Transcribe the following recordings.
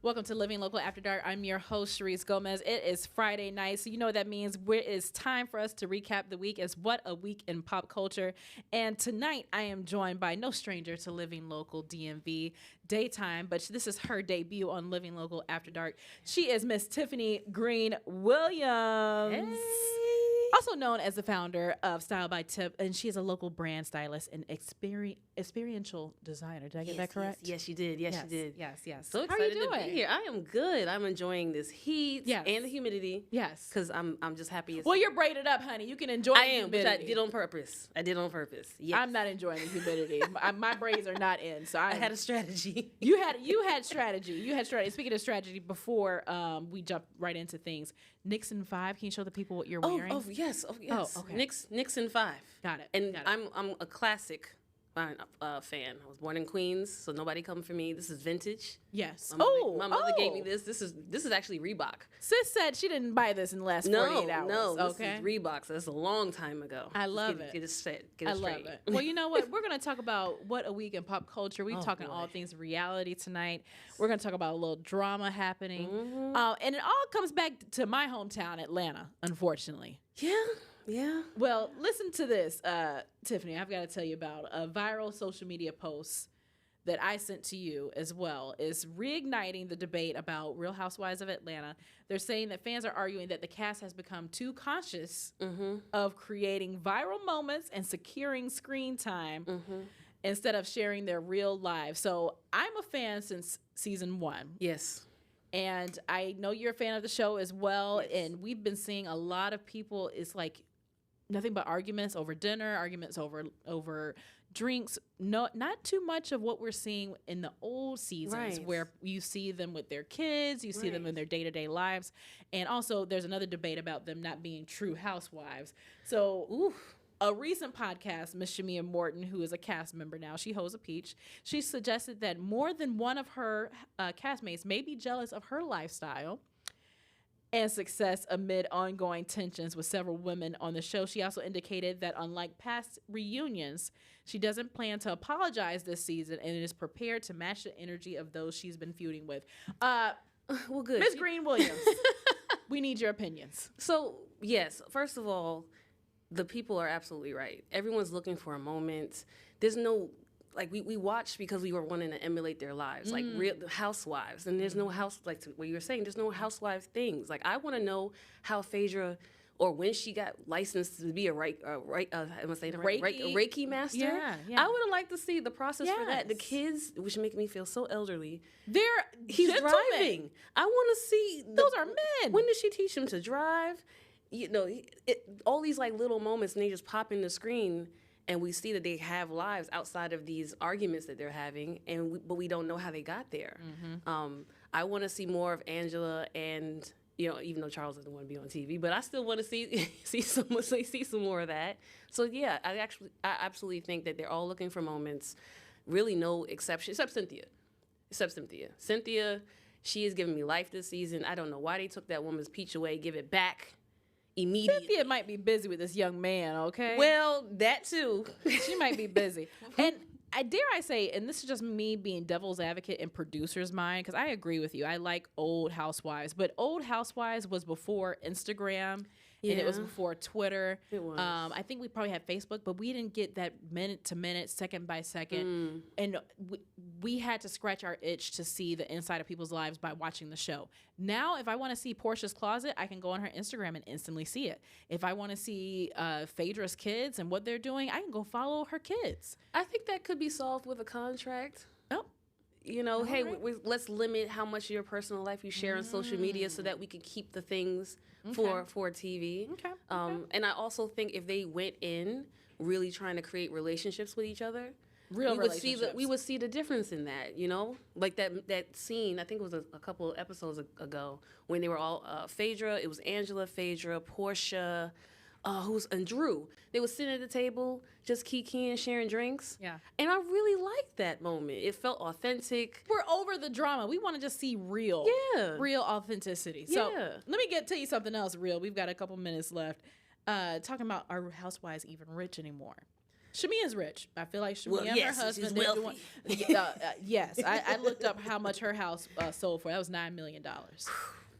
Welcome to Living Local After Dark. I'm your host, Sharice Gomez. It is Friday night, so you know what that means. It is time for us to recap the week as What a Week in Pop Culture. And tonight, I am joined by no stranger to Living Local DMV, Daytime, but this is her debut on Living Local After Dark. She is Miss Tiffany Green Williams. Hey. Also known as the founder of Style by Tip, and she is a local brand stylist and experiential designer. Did I get that correct? Yes, you did. Yes, you did. Yes. So How are you excited to doing? be here. I am good. I'm enjoying this heat and the humidity. Yes. Because I'm just happy. Well, you're braided up, honey. You can enjoy I the am, humidity. which I did on purpose. Yes. I'm not enjoying the humidity. my braids are not in, so I had a strategy. You had strategy. Speaking of strategy, before we jump right into things, Nixon 5. Can you show the people what you're wearing? Oh yes. Oh, okay. Nixon 5. Got it. And Got it. I'm a classic fan. I was born in Queens, so nobody come for me. This is vintage. Yes. My mother gave me this. This is actually Reebok. Sis said she didn't buy this in the last 48 hours. No, okay. This is Reebok. So that's a long time ago. I love it. Get it straight. I love it. Well, you know what? We're going to talk about What a Week in Pop Culture. We're talking all things reality tonight. We're going to talk about a little drama happening. And it all comes back to my hometown, Atlanta, unfortunately. Yeah. Well, listen to this, Tiffany. I've got to tell you about a viral social media post that I sent to you as well. Is reigniting the debate about Real Housewives of Atlanta. They're saying that fans are arguing that the cast has become too conscious of creating viral moments and securing screen time instead of sharing their real lives. So I'm a fan since season 1. Yes. And I know you're a fan of the show as well. Yes. And we've been seeing a lot of people, it's like nothing but arguments over dinner, arguments over drinks. No, not too much of what we're seeing in the old seasons where you see them with their kids, you see them in their day-to-day lives. And also there's another debate about them not being true housewives. So a recent podcast, Miss Shamia Morton, who is a cast member now, she holds a peach. She suggested that more than one of her castmates may be jealous of her lifestyle and success amid ongoing tensions with several women on the show. She also indicated that unlike past reunions, she doesn't plan to apologize this season and is prepared to match the energy of those she's been feuding with. Well, good. Ms. Green Williams, we need your opinions. So, yes, first of all, the people are absolutely right. Everyone's looking for a moment. There's no, like, we watched because we were wanting to emulate their lives, like real housewives. And there's no what you were saying, there's no housewives things. Like, I want to know how Phaedra, or when she got licensed to be a Reiki master. Yeah. I would have liked to see the process for that. The kids, which make me feel so elderly. He's gentlemen. Driving. I want to see. Those are men. When did she teach him to drive? You know, all these like little moments, and they just pop in the screen, and we see that they have lives outside of these arguments that they're having, but we don't know how they got there. I want to see more of Angela, and even though Charles doesn't want to be on TV, but I still want to see some more of that. So yeah, I absolutely think that they're all looking for moments. Really, no exception except Cynthia. Cynthia, she has given me life this season. I don't know why they took that woman's peach away. Give it back immediately. Cynthia might be busy with this young man, okay? Well, that too. She might be busy. And dare I say, and this is just me being devil's advocate in producer's mind, because I agree with you. I like old housewives, but old housewives was before Instagram. And it was before Twitter. It was. I think we probably had Facebook, but we didn't get that minute to minute, second by second. And we had to scratch our itch to see the inside of people's lives by watching the show. Now, if I want to see Portia's closet, I can go on her Instagram and instantly see it. If I want to see Phaedra's kids and what they're doing, I can go follow her kids. I think that could be solved with a contract. Oh. Let's limit how much of your personal life you share on social media so that we can keep the things for TV. Okay. And I also think if they went in really trying to create relationships with each other, we would see the difference in that, like that scene. I think it was a couple episodes ago when they were all Phaedra. It was Angela, Phaedra, Portia, and Drew. They were sitting at the table, just kikiing, sharing drinks. Yeah. And I really liked that moment. It felt authentic. We're over the drama. We want to just see real authenticity. So let me tell you something else real. We've got a couple minutes left. Talking about, are housewives even rich anymore? Shamia's rich. I feel like Shamia and yes, her husband. she's wealthy. Yes, I looked up how much her house sold for. That was $9 million.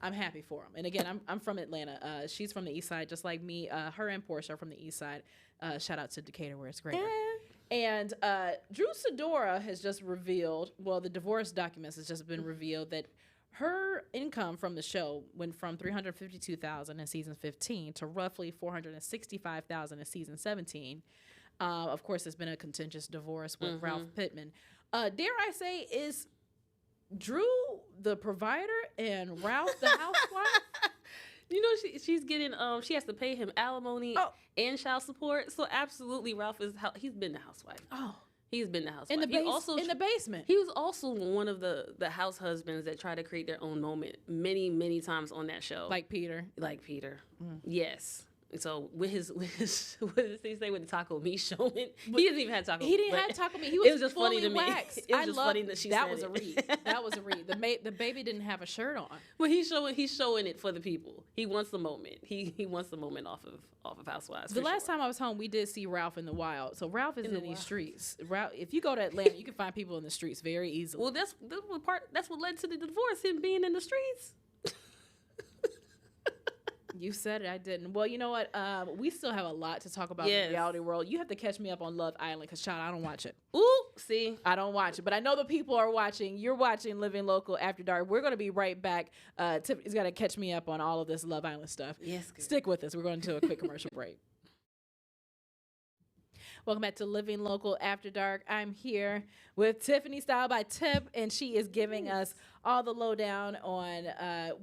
I'm happy for them. And again, I'm from Atlanta. She's from the East Side, just like me. Her and Portia are from the East Side. Shout out to Decatur, where it's great. And Drew Sidora has just revealed. Well, the divorce documents has just been revealed that her income from the show went from $352,000 in season 15 to roughly $465,000 in season 17. Of course, there's been a contentious divorce with Ralph Pittman. Dare I say, is Drew the provider and Ralph the housewife? You know, she's getting she has to pay him alimony and child support. So absolutely, Ralph he's been the housewife. Oh. He's been the housewife. In the basement. He was also one of the house husbands that try to create their own moment many times on that show. Like Peter. Yes. So with his what did he say with the taco meat showing? He didn't even have taco meat. He didn't have taco meat. He was just funny to waxed. me. It was just funny that she that said was a read. That was a read. The baby didn't have a shirt on. Well, he's showing it for the people. He wants the moment. He wants the moment off of Housewives. The last time I was home, we did see Ralph in the wild. So Ralph is in these streets. Ralph, if you go to Atlanta, you can find people in the streets very easily. Well, that's what led to the divorce. Him being in the streets. You said it, I didn't. Well, you know what? We still have a lot to talk about in the reality world. You have to catch me up on Love Island because, child, I don't watch it. Ooh, see? I don't watch it. But I know the people are watching. You're watching Living Local After Dark. We're going to be right back. Tiffany's got to catch me up on all of this Love Island stuff. Yes, good. Stick with us. We're going to a quick commercial break. Welcome back to Living Local After Dark. I'm here with Tiffany Style by Tip, and she is giving us all the lowdown on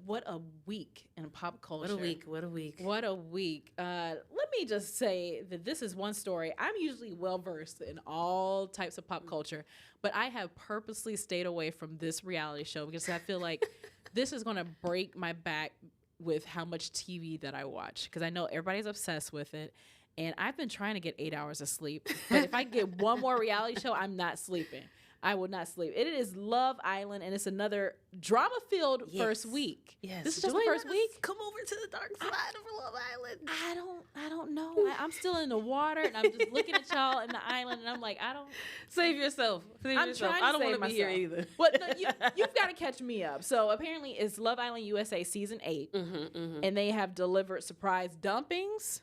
what a week in pop culture. What a week. Let me just say that this is one story. I'm usually well-versed in all types of pop culture, but I have purposely stayed away from this reality show because I feel like this is going to break my back with how much TV that I watch because I know everybody's obsessed with it. And I've been trying to get 8 hours of sleep. But if I get one more reality show, I'm not sleeping. I will not sleep. It is Love Island, and it's another drama-filled first week. Yes. This is just the first week? Come over to the dark side of Love Island. I don't know. I'm still in the water, and I'm just looking at y'all in the island, and I'm like, I don't... Save yourself. I'm trying to I don't want to be here either. But no, you've got to catch me up. So apparently it's Love Island USA Season 8, and they have delivered surprise dumpings,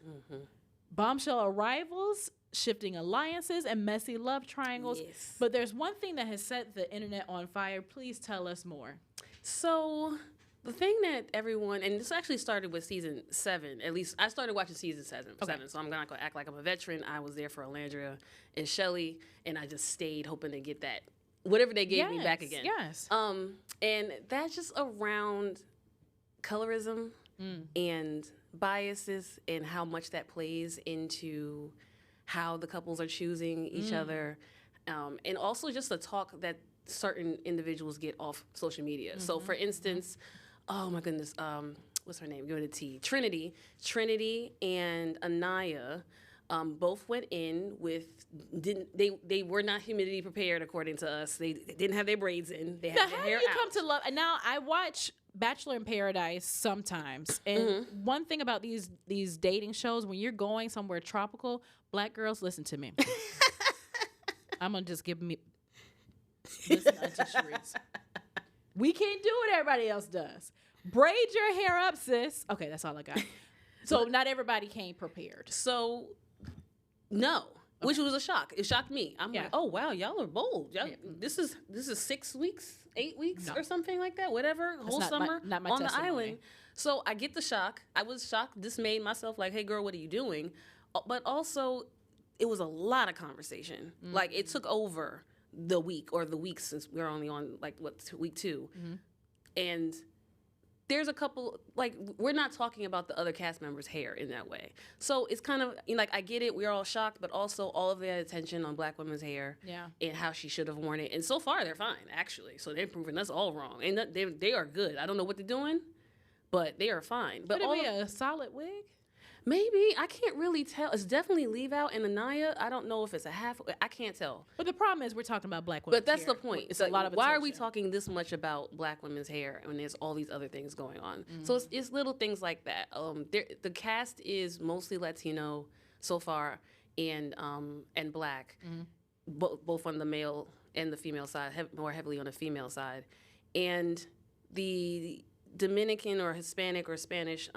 bombshell arrivals, shifting alliances, and messy love triangles. Yes. But there's one thing that has set the internet on fire. Please tell us more. So the thing that everyone, and this actually started with season 7, at least I started watching season 7, so I'm not going to act like I'm a veteran. I was there for Alandria and Shelly, and I just stayed hoping to get that, whatever they gave me back again. Yes. And that's just around colorism and biases and how much that plays into how the couples are choosing each other, and also just the talk that certain individuals get off social media. So, for instance, oh my goodness, what's her name? Go to T. Trinity and Anaya both went in with they were not humidity prepared according to us. They didn't have their braids in. They had their hair out. How do you come to love? And now I watch Bachelor in Paradise sometimes, and one thing about these dating shows, when you're going somewhere tropical, black girls, listen to me. I'm gonna just listen to Sharice. We can't do what everybody else does. Braid your hair up, sis. Okay, that's all I got. So not everybody came prepared. So no. Which was a shock. It shocked me. I'm like, oh wow, y'all are bold. This is 6 weeks, 8 weeks, or something like that. Whatever, whole summer not my on testimony. the island. So I get the shock. I was shocked, dismayed myself. Like, hey girl, what are you doing? But also, it was a lot of conversation. Like it took over the week or the weeks since we're only on week 2, and there's a couple, like, we're not talking about the other cast members' hair in that way. So it's kind of, like, I get it, we're all shocked, but also all of the attention on black women's hair and how she should have worn it. And so far, they're fine, actually. So they're proving us all wrong. And they are good. I don't know what they're doing, but they are fine. But Could it be a solid wig? Maybe. I can't really tell. It's definitely Leave Out and Anaya. I don't know if it's a half. I can't tell. But the problem is we're talking about black women. But that's the point. It's a lot of why attention. are we talking this much about black women's hair when there's all these other things going on? So it's little things like that. The cast is mostly Latino so far, and black, both on the male and the female side, more heavily on the female side. And the Dominican or Hispanic or Spanish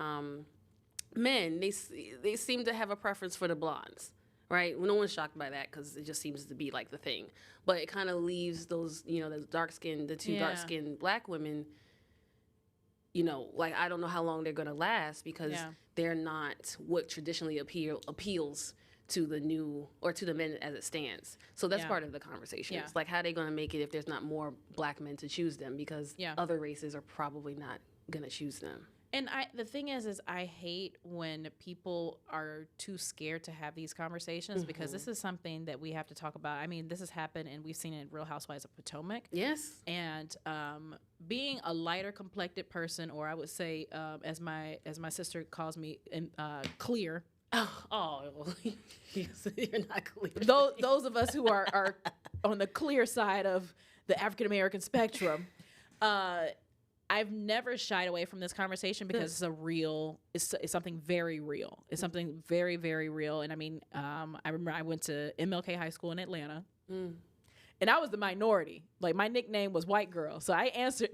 men, they seem to have a preference for the blondes, right? No one's shocked by that because it just seems to be like the thing. But it kind of leaves those, the two dark-skinned black women, like I don't know how long they're going to last because they're not what traditionally appeals to the new or to the men as it stands. So that's part of the conversation. It's like, how are they going to make it if there's not more black men to choose them, because other races are probably not going to choose them. And the thing is I hate when people are too scared to have these conversations, because this is something that we have to talk about. I mean, this has happened, and we've seen it in Real Housewives of Potomac. Yes. And being a lighter complected person, or I would say, as my sister calls me, clear. Oh, you're not clear. Those of us who are on the clear side of the African American spectrum, I've never shied away from this conversation because it's something very real. It's something very, very real. And I mean, I remember I went to MLK High School in Atlanta, and I was the minority. Like, my nickname was White Girl, so I answered.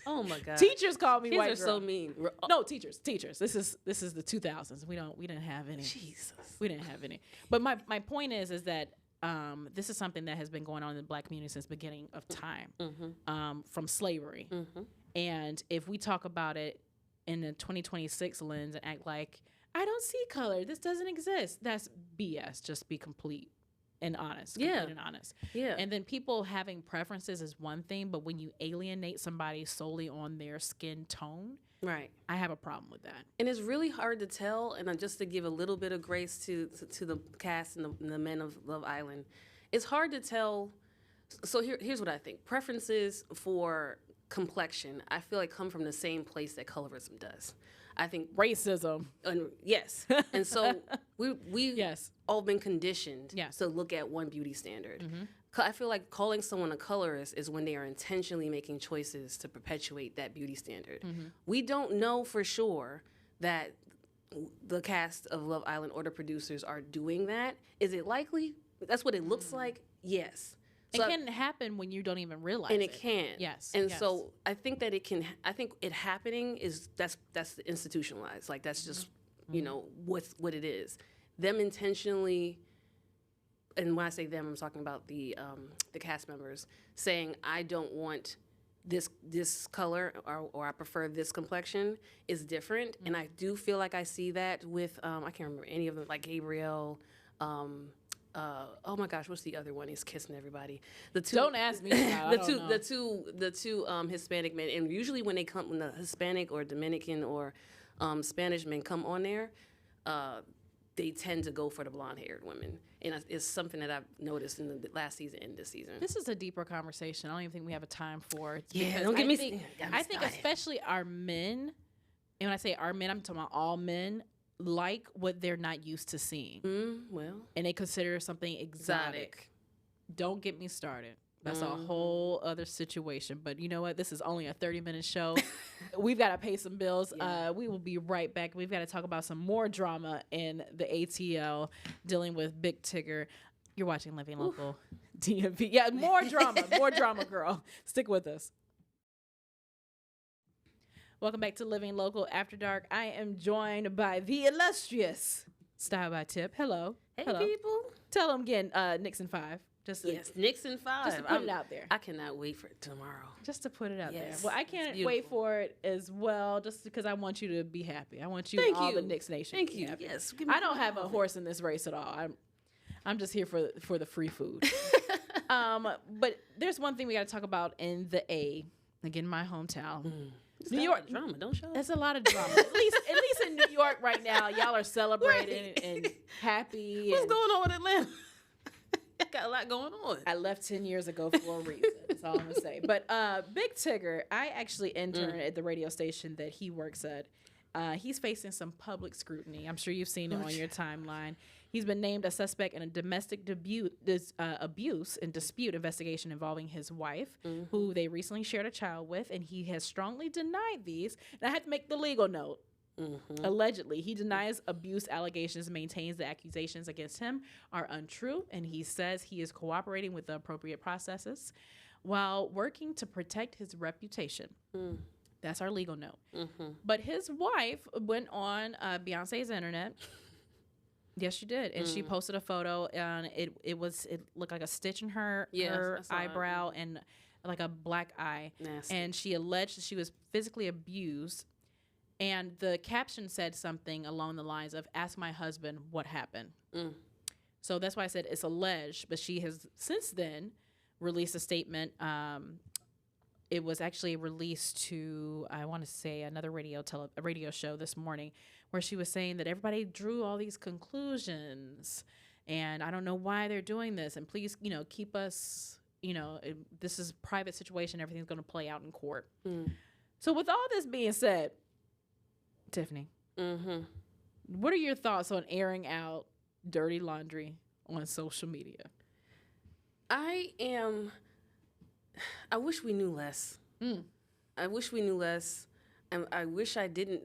Oh my God! Teachers called me White Girl. Kids are so mean. No, teachers. This is the 2000s. We didn't have any. Jesus. We didn't have any. But my point is that this is something that has been going on in the black community since the beginning of time, from slavery. And if we talk about it in the 2026 lens and act like, I don't see color, this doesn't exist, that's BS. Just be complete and honest. Complete and honest. Yeah. And then people having preferences is one thing, but when you alienate somebody solely on their skin tone, right, I have a problem with that. And it's really hard to tell. And just to give a little bit of grace to the cast and the men of Love Island, it's hard to tell. So here's what I think. Preferences for complexion, I feel like, come from the same place that colorism does. I think racism. Yes. And so we all been conditioned to look at one beauty standard. I feel like calling someone a colorist is when they are intentionally making choices to perpetuate that beauty standard. We don't know for sure that the cast of Love Island or the producers are doing that. Is it likely? That's what it looks like. Yes. So it can happen when you don't even realize it. And it can. Yes. And so I think that it can, I think it happening is, that's institutionalized. Like, that's just, what it is. Them intentionally, and when I say them, I'm talking about the cast members, saying, I don't want this color, or I prefer this complexion, is different. And I do feel like I see that with, I can't remember any of them, like Gabriel, oh my gosh, what's the other one? He's kissing everybody. The two. Don't ask me. The two Hispanic men, and usually when the Hispanic or Dominican or Spanish men come on there, they tend to go for the blonde-haired women, and it's something that I've noticed in the last season and this season. This is a deeper conversation. I don't even think we have a time for it. Yeah, don't get me. I think especially our men, and when I say our men, I'm talking about all men, like what they're not used to seeing. And they consider something exotic. Don't get me started. That's a whole other situation. But you know what? This is only a 30-minute show. We've got to pay some bills. We will be right back. We've got to talk about some more drama in the ATL dealing with Big Tigger. You're watching Living Local DMV. Yeah, more drama, girl. Stick with us. Welcome back to Living Local After Dark. I am joined by the illustrious Style by Tip. Hello. Hey, hello. People. Tell them again, Nixon 5. Nixon 5. Just to put it out there. I cannot wait for tomorrow. Just to put it out there. Well, I can't wait for it as well, just because I want you to be happy. I want you and all the Knicks Nation to be happy. Yes. I don't have a horse in this race at all. I'm just here for the free food. But there's one thing we got to talk about in the A, again, my hometown. New York drama, don't show. There's a lot of drama. at least in New York right now, y'all are celebrating and happy. What's going on with Atlanta? I got a lot going on. I left 10 years ago for a reason. That's all I'm gonna say. But Big Tigger, I actually interned at the radio station that he works at. He's facing some public scrutiny. I'm sure you've seen it on your timeline. He's been named a suspect in a domestic abuse and dispute investigation involving his wife, who they recently shared a child with, and he has strongly denied these. And I had to make the legal note. Allegedly, he denies abuse allegations, maintains the accusations against him are untrue, and he says he is cooperating with the appropriate processes while working to protect his reputation. That's our legal note. But his wife went on Beyonce's internet. Yes, she did, and she posted a photo, and it looked like a stitch in her eyebrow and like a black eye. Nasty. And she alleged that she was physically abused. And the caption said something along the lines of, "Ask my husband what happened." So that's why I said it's alleged, but she has since then released a statement. It was actually released to, I want to say, another radio show this morning, where she was saying that everybody drew all these conclusions, and I don't know why they're doing this, and please, keep us, this is a private situation. Everything's going to play out in court. So with all this being said, Tiffany, what are your thoughts on airing out dirty laundry on social media? I wish we knew less. I wish we knew less. And I wish I didn't.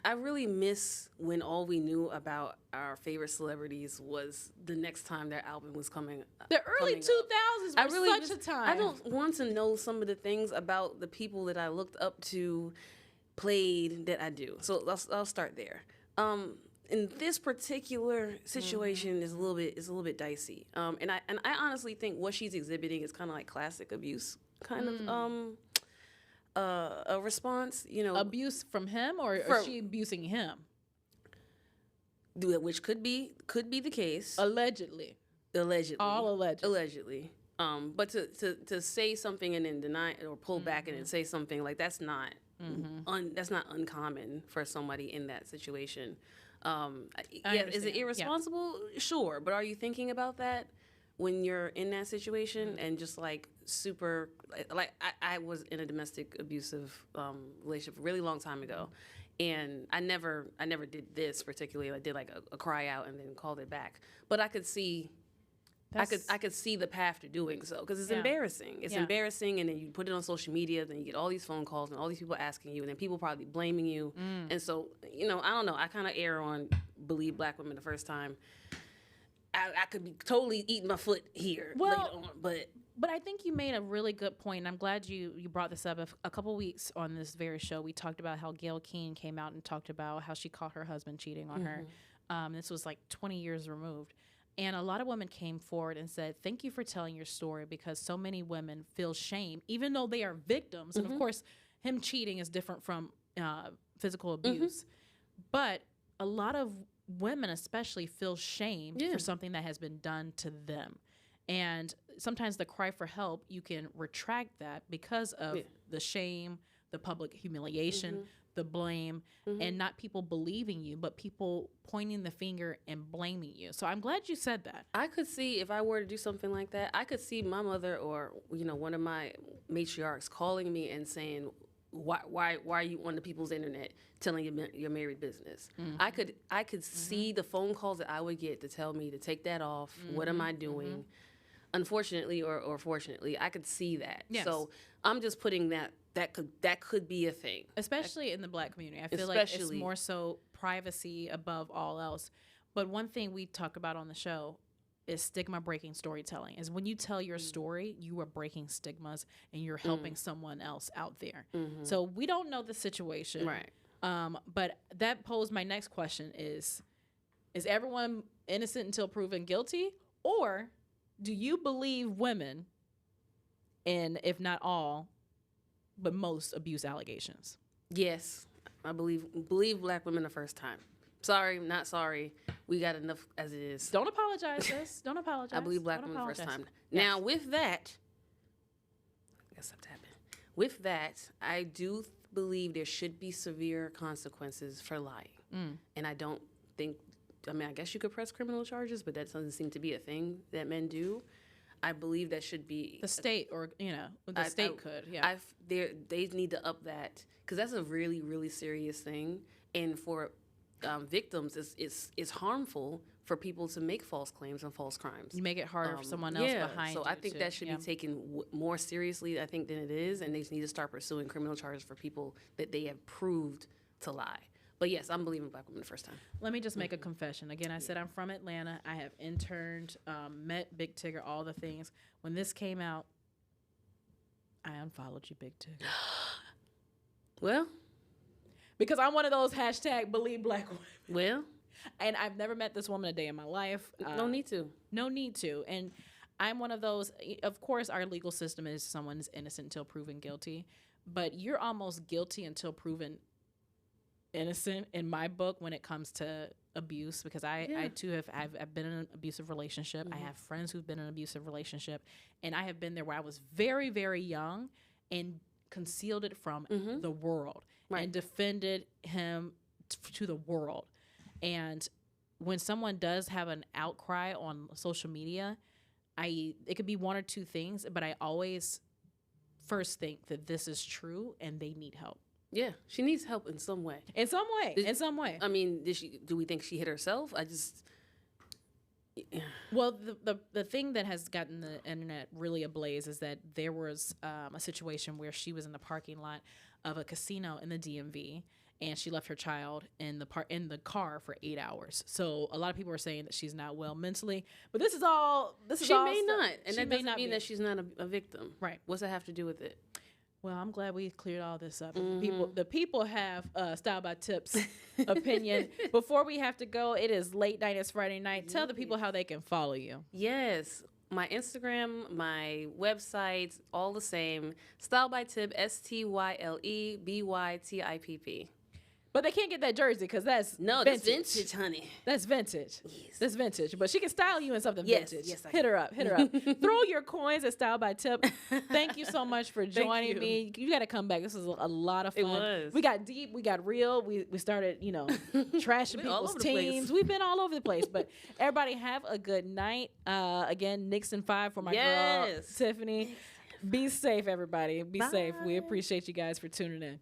I really miss when all we knew about our favorite celebrities was the next time their album was coming. The early 2000s were such a time. I don't want to know some of the things about the people that I looked up to played that I do. So I'll start there. In this particular situation is a little bit dicey. And I honestly think what she's exhibiting is kind of like classic abuse kind of a response, Abuse from him, or is she abusing him? Which could be the case. Allegedly. All allegedly. But to say something and then deny it or pull back and then say something like that's not uncommon for somebody in that situation. Is it irresponsible? Yeah. Sure, but are you thinking about that when you're in that situation and just like super like I was in a domestic abusive relationship a really long time ago, and I never did this particularly. I did like a cry out and then called it back, but I could see. I could see the path to doing so because it's embarrassing. It's embarrassing, and then you put it on social media, then you get all these phone calls and all these people asking you, and then people probably blaming you. And so, I don't know. I kind of err on believe black women the first time. I could be totally eating my foot here later on, but I think you made a really good point, and I'm glad you brought this up. A couple weeks on this very show, we talked about how Gayle King came out and talked about how she caught her husband cheating on her. This was like 20 years removed. And a lot of women came forward and said, thank you for telling your story, because so many women feel shame, even though they are victims. And of course, him cheating is different from physical abuse. But a lot of women especially feel shame for something that has been done to them. And sometimes the cry for help, you can retract that because of the shame, the public humiliation, the blame, and not people believing you, but people pointing the finger and blaming you. So I'm glad you said that. I could see, if I were to do something like that, I could see my mother or, one of my matriarchs calling me and saying, why are you on the people's internet telling your married business? I could see the phone calls that I would get to tell me to take that off. What am I doing? Unfortunately or fortunately, I could see that. Yes. So I'm just putting that could be a thing, especially in the black community. I feel like it's more so privacy above all else. But one thing we talk about on the show is stigma breaking storytelling. Is when you tell your story, you are breaking stigmas and you're helping someone else out there. So we don't know the situation, right? But that posed my next question: is everyone innocent until proven guilty, or do you believe women, and if not all, but most abuse allegations? Yes, I believe black women the first time. Sorry, not sorry. We got enough as it is. Don't apologize, sis. Don't apologize. I believe black women the first time. Yes. Now, with that, I guess I'm tapping. With that, I do believe there should be severe consequences for lying. And I don't think, I guess you could press criminal charges, but that doesn't seem to be a thing that men do. I believe that should be the state, or the state could. Yeah, they need to up that, because that's a really, really serious thing, and for victims, it's harmful for people to make false claims and false crimes. You make it harder for someone else behind. So I think that should be taken more seriously, I think, than it is, and they need to start pursuing criminal charges for people that they have proved to lie. But yes, I'm believing black women the first time. Let me just make a confession. Again, I said I'm from Atlanta. I have interned, met Big Tigger, all the things. When this came out, I unfollowed you, Big Tigger. Well, because I'm one of those hashtag believe black women. Well, and I've never met this woman a day in my life. No need to. No need to. And I'm one of those, of course, our legal system is someone is innocent until proven guilty, but you're almost guilty until proven innocent in my book when it comes to abuse, because I too I've been in an abusive relationship. I have friends who've been in an abusive relationship, and I have been there where I was very, very young and concealed it from the world and defended him to the world. And when someone does have an outcry on social media, it could be one or two things, but I always first think that this is true and they need help. Yeah, she needs help in some way. In some way. I mean, do we think she hit herself? Well, the thing that has gotten the internet really ablaze is that there was a situation where she was in the parking lot of a casino in the DMV, and she left her child in the car for 8 hours. So a lot of people are saying that she's not well mentally, but this is all. She may not, and that doesn't mean that she's not a victim. Right? What's that have to do with it? Well, I'm glad we cleared all this up. The people have Style by Tip's opinion. Before we have to go, it is late night. It's Friday night. Tell the people how they can follow you. Yes. My Instagram, my website, all the same. Style by Tip, StyleByTipp. But they can't get that jersey because that's vintage, honey. That's vintage. Yes. That's vintage. But she can style you in something vintage. Yes, hit her up. Throw your coins at Style by Tip. Thank you so much for joining me. You got to come back. This was a lot of fun. It was. We got deep. We got real. We started, trashing people's teams. We've been all over the place. But everybody have a good night. Again, Nixon 5 for my girl, Tiffany. Be safe, everybody. Be safe. We appreciate you guys for tuning in.